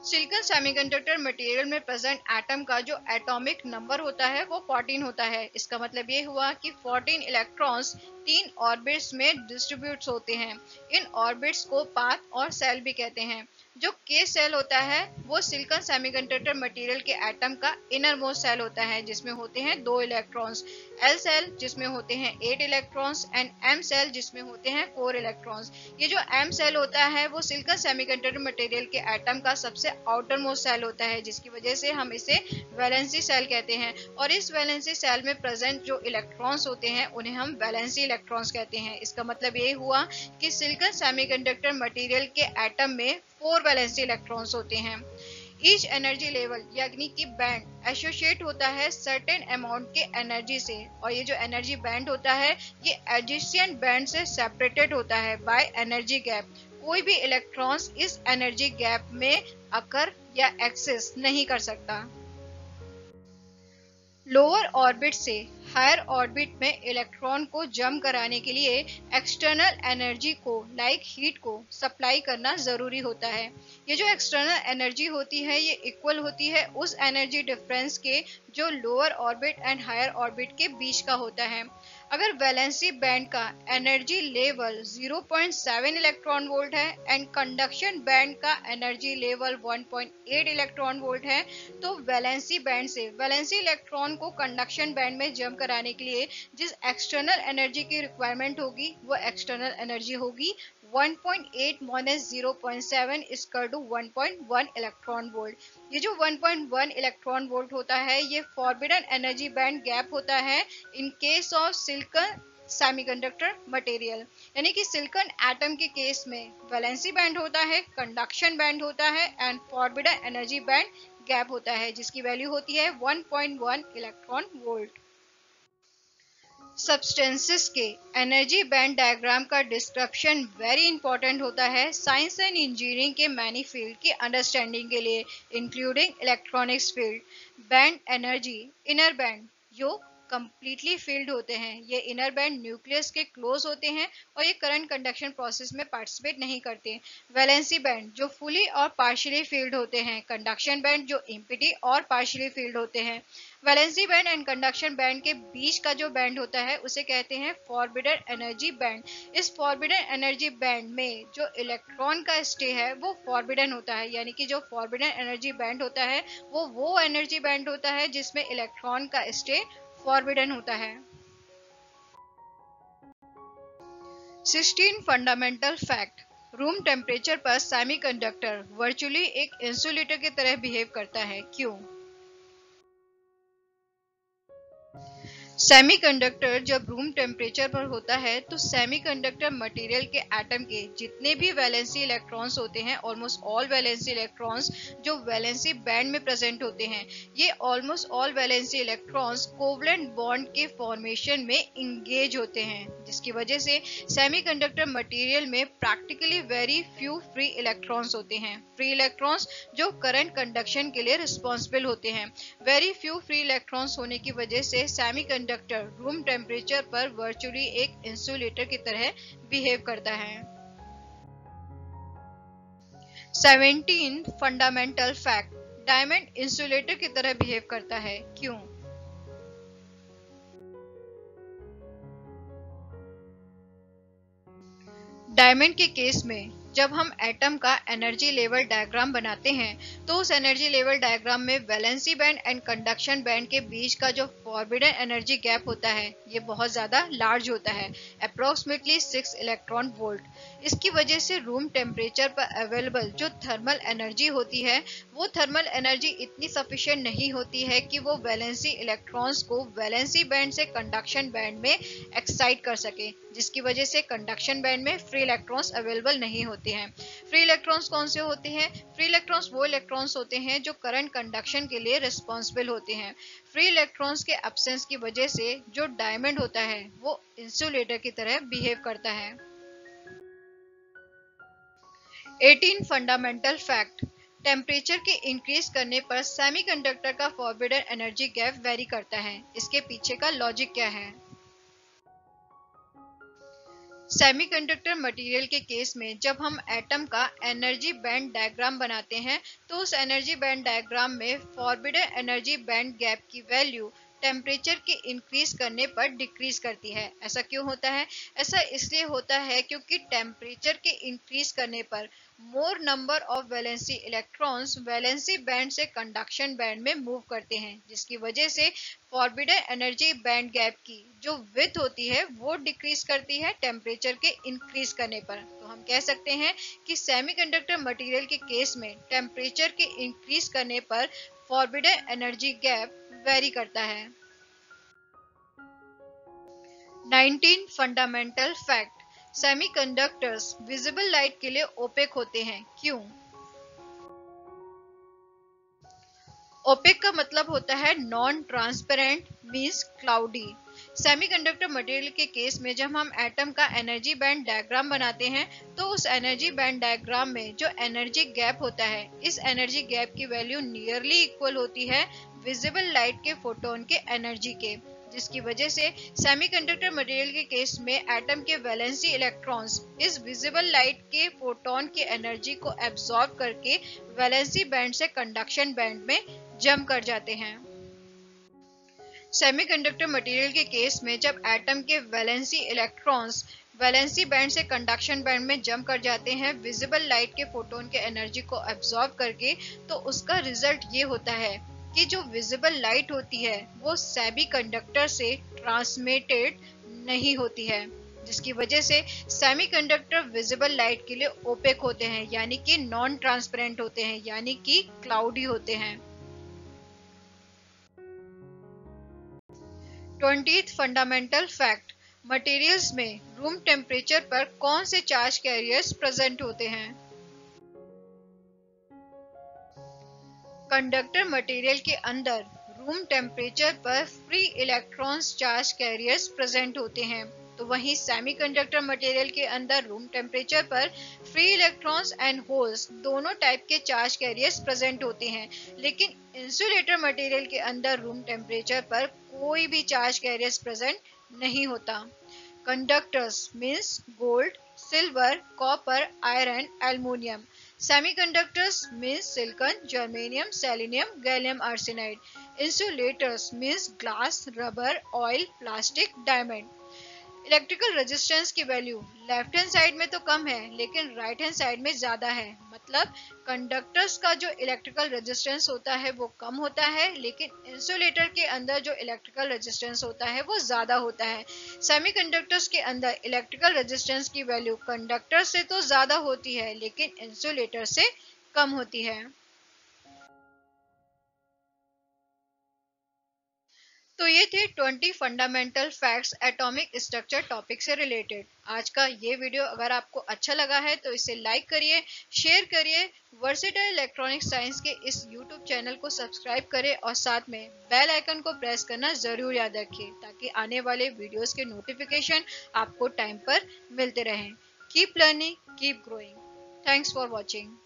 सिलिकॉन सेमीकंडक्टर मटेरियल में प्रेजेंट एटम का जो एटॉमिक नंबर होता है वो 14 होता है। इसका मतलब ये हुआ कि 14 इलेक्ट्रॉन्स 3 ऑर्बिट्स में डिस्ट्रीब्यूट होते हैं। इन ऑर्बिट्स को पाथ और सेल भी कहते हैं। जो के सेल होता है वो सिलिकॉन सेमीकंडक्टर मटेरियल के एटम का इनर मोस्ट सेल होता है, जिसमें होते हैं 2 इलेक्ट्रॉन्स, एल सेल जिसमें होते हैं 8 इलेक्ट्रॉन्स एंड एम सेल जिसमें होते हैं 4 इलेक्ट्रॉन्स। ये जो एम सेल होता है वो सिलिकॉन सेमीकंडक्टर मटेरियल के एटम का सबसे आउटर मोस्ट सेल होता है, जिसकी वजह से हम इसे वैलेंसी सेल कहते हैं। और इस वैलेंसी सेल में प्रेजेंट जो इलेक्ट्रॉन्स होते हैं उन्हें हम वैलेंसी इलेक्ट्रॉन्स कहते हैं। इसका मतलब ये हुआ कि सिलिकॉन सेमीकंडक्टर मटेरियल के एटम में 4 वैलेंसी इलेक्ट्रॉन्स होते हैं। ईच एनर्जी लेवल यानी कि बैंड एसोसिएट होता है सर्टेन अमाउंट के एनर्जी से, और ये जो एनर्जी बैंड होता है ये एडजेसेंट बैंड से सेपरेटेड होता है बाय एनर्जी गैप। कोई भी इलेक्ट्रॉन्स इस एनर्जी गैप में अकर या एक्सेस नहीं कर सकता। लोअर ऑर्बिट से हायर ऑर्बिट में इलेक्ट्रॉन को जंप कराने के लिए एक्सटर्नल एनर्जी को लाइक हीट को सप्लाई करना जरूरी होता है। ये जो एक्सटर्नल एनर्जी होती है ये इक्वल होती है उस एनर्जी डिफरेंस के जो lower orbit and higher orbit के बीच का होता है। अगर वैलेंसी बैंड का एनर्जी लेवल 0.7 इलेक्ट्रॉन वोल्ट है एंड कंडक्शन बैंड का एनर्जी लेवल 1.8 इलेक्ट्रॉन वोल्ट है, तो वैलेंसी बैंड से वैलेंसी इलेक्ट्रॉन को कंडक्शन बैंड में जंप कराने के लिए जिस एक्सटर्नल एनर्जी की रिक्वायरमेंट होगी वो एक्सटर्नल एनर्जी होगी 1.8 minus 0.7 equal to 1.1 electron volt. ये जो 1.1 इलेक्ट्रॉन वोल्ट होता है ये फॉरबिडन एनर्जी बैंड गैप होता है in case of silicon semiconductor material. यानी कि सिलिकॉन एटम के केस में वैलेंसी बैंड होता है, कंडक्शन बैंड होता है and forbidden energy band gap होता है, जिसकी वैल्यू होती है 1.1 इलेक्ट्रॉन वोल्ट। सब्सटेंसेस के एनर्जी बैंड डायग्राम का डिस्क्रिप्शन वेरी इंपॉर्टेंट होता है साइंस एंड इंजीनियरिंग के मैनी फील्ड की अंडरस्टैंडिंग के लिए, including electronics field. Band energy inner band जो कंप्लीटली फील्ड होते हैं, ये इनर बैंड न्यूक्लियस के क्लोज होते हैं और ये करंट कंडक्शन प्रोसेस में पार्टिसिपेट नहीं करते। वैलेंसी बैंड जो फुली और पार्शियली फील्ड होते हैं, कंडक्शन बैंड जो इम्पिटी और पार्शियली फील्ड होते हैं। Valency band and conduction band के बीच का जो बैंड होता है उसे कहते हैं फॉरबिडन एनर्जी बैंड। इस फॉरबिडन एनर्जी बैंड में जो इलेक्ट्रॉन का स्टे है वो फॉरबिडन होता है, यानी कि जो फॉरबिडन एनर्जी बैंड होता है वो एनर्जी बैंड होता है जिसमें इलेक्ट्रॉन का स्टे फॉरबिडन होता है। 16 फंडामेंटल फैक्ट, रूम टेम्परेचर पर सेमीकंडक्टर वर्चुअली एक इंसुलेटर की तरह बिहेव करता है, क्यों? सेमीकंडक्टर जब रूम टेम्परेचर पर होता है तो सेमीकंडक्टर मटेरियल के एटम के जितने भी वैलेंसी इलेक्ट्रॉन्स होते हैं, ऑलमोस्ट ऑल वैलेंसी इलेक्ट्रॉन्स जो वैलेंसी बैंड में प्रेजेंट होते हैं, ये almost all valency electrons covalent bond के फॉर्मेशन में इंगेज होते हैं, जिसकी वजह से सेमीकंडक्टर मटेरियल में practically very few free electrons होते हैं। फ्री इलेक्ट्रॉन्स जो करंट कंडक्शन के लिए रिस्पॉन्सिबल होते हैं। वेरी फ्यू फ्री इलेक्ट्रॉन्स होने की वजह से सेमीकंडक्टर रूम टेम्परेचर पर वर्चुअली एक इंसुलेटर की तरह बिहेव करता है। 17 फंडामेंटल फैक्ट, डायमंड इंसुलेटर की तरह बिहेव करता है, क्यों? डायमंड के केस में जब हम एटम का एनर्जी लेवल डायग्राम बनाते हैं तो उस एनर्जी लेवल डायग्राम में valency band and conduction band के बीच का जो फॉरबिडन एनर्जी गैप होता है ये बहुत ज्यादा लार्ज होता है, अप्रोक्सीमेटली 6 इलेक्ट्रॉन वोल्ट। इसकी वजह से रूम टेम्परेचर पर अवेलेबल जो थर्मल एनर्जी होती है वो थर्मल एनर्जी इतनी सफिशिएंट नहीं होती है कि वो वैलेंसी इलेक्ट्रॉन्स को वैलेंसी बैंड से कंडक्शन बैंड में एक्साइट कर सके, जिसकी वजह से कंडक्शन बैंड में फ्री इलेक्ट्रॉन्स अवेलेबल नहीं होते हैं। फ्री इलेक्ट्रॉन्स कौन से होते हैं? फ्री इलेक्ट्रॉन्स वो इलेक्ट्रॉन्स होते हैं जो करंट कंडक्शन के लिए रिस्पॉन्सिबल होते हैं। फ्री इलेक्ट्रॉन्स के एब्सेंस की वजह से जो डायमंड होता है वो इंसुलेटर की तरह बिहेव करता है। 18 फंडामेंटल फैक्ट, टेम्परेचर के इंक्रीज करने पर सेमीकंडक्टर का फॉरबिडन एनर्जी गैप वेरी करता है। इसके पीछे का लॉजिक क्या है? सेमीकंडक्टर मटेरियल के केस में जब हम एटम का एनर्जी बैंड डायग्राम बनाते हैं तो उस एनर्जी बैंड डायग्राम में फॉरबिडन एनर्जी बैंड गैप की वैल्यू टेम्परेचर के इंक्रीज करने पर डिक्रीज करती है। ऐसा क्यों होता है? ऐसा इसलिए होता है क्योंकि टेम्परेचर के इंक्रीज करने पर मोर number of valency electrons valency band से कंडक्शन बैंड में मूव करते हैं, जिसकी वजह से फॉरबिडन एनर्जी बैंड गैप की जो विड्थ होती है वो डिक्रीज करती है टेम्परेचर के इंक्रीज करने पर। तो हम कह सकते हैं कि सेमीकंडक्टर मटेरियल के केस में टेम्परेचर के इंक्रीज करने पर फॉरबिडन एनर्जी गैप वेरी करता है। 19 fundamental fact, semiconductors visible light के लिए ओपेक होते हैं, क्यों? ओपेक का मतलब होता है non transparent means cloudy. Semiconductor material के केस में जब हम एटम का एनर्जी बैंड डायग्राम बनाते हैं तो उस एनर्जी बैंड डायग्राम में जो एनर्जी गैप होता है इस एनर्जी गैप की वैल्यू नियरली इक्वल होती है विजिबल लाइट के फोटोन के एनर्जी के, जिसकी वजह से सेमीकंडक्टर मटेरियल के केस में एटम के वैलेंसी इलेक्ट्रॉन्स इस विजिबल लाइट के फोटोन की एनर्जी को एब्सॉर्ब करके वैलेंसी बैंड से कंडक्शन बैंड में जंप कर जाते हैं। सेमीकंडक्टर मटेरियल के केस में जब एटम के वैलेंसी इलेक्ट्रॉन्स वैलेंसी बैंड से कंडक्शन बैंड में जंप कर जाते हैं विजिबल लाइट के फोटोन के एनर्जी को एब्सॉर्ब करके, तो उसका रिजल्ट ये होता है कि जो विजिबल लाइट होती है वो सेमीकंडक्टर से ट्रांसमिटेड नहीं होती है, जिसकी वजह से सेमीकंडक्टर विजिबल लाइट के लिए ओपेक होते हैं, यानी कि नॉन ट्रांसपेरेंट होते हैं, यानी कि क्लाउडी होते हैं। 20th फंडामेंटल फैक्ट, मटेरियल्स में रूम टेम्परेचर पर कौन से चार्ज कैरियर्स प्रेजेंट होते हैं? कंडक्टर मटेरियल के अंदर रूम टेम्परेचर पर free electrons charge carriers present होते हैं, तो वहीं सेमीकंडक्टर मटेरियल के अंदर रूम टेम्परेचर पर फ्री इलेक्ट्रॉन्स एंड होल्स दोनों टाइप के चार्ज कैरियर्स प्रेजेंट होते हैं। लेकिन इंसुलेटर मटेरियल के अंदर रूम टेम्परेचर पर कोई भी चार्ज कैरियर्स प्रेजेंट नहीं होता। Conductors means gold, silver, copper, iron, aluminium. Semiconductors means silicon, germanium, selenium, gallium arsenide. Insulators means glass, rubber, oil, plastic, diamond. Electrical resistance की वैल्यू लेफ्ट हैंड साइड में तो कम है लेकिन राइट हैंड साइड में ज्यादा है, मतलब कंडक्टर्स का जो इलेक्ट्रिकल रेजिस्टेंस होता है वो कम होता है, लेकिन इंसुलेटर के अंदर जो इलेक्ट्रिकल रेजिस्टेंस होता है वो ज्यादा होता है। सेमीकंडक्टर्स के अंदर इलेक्ट्रिकल रेजिस्टेंस की वैल्यू कंडक्टर से तो ज्यादा होती है लेकिन इंसुलेटर से कम होती है। तो ये थे 20 fundamental facts atomic structure topic से रिलेटेड। आज का ये वीडियो अगर आपको अच्छा लगा है तो इसे लाइक करिए, शेयर करिए, वर्सेटाइल इलेक्ट्रॉनिक साइंस के इस यूट्यूब चैनल को सब्सक्राइब करें और साथ में बेल आइकन को प्रेस करना जरूर याद रखिए ताकि आने वाले वीडियोस के नोटिफिकेशन आपको टाइम पर मिलते रहें। Keep learning, keep growing. Thanks for watching.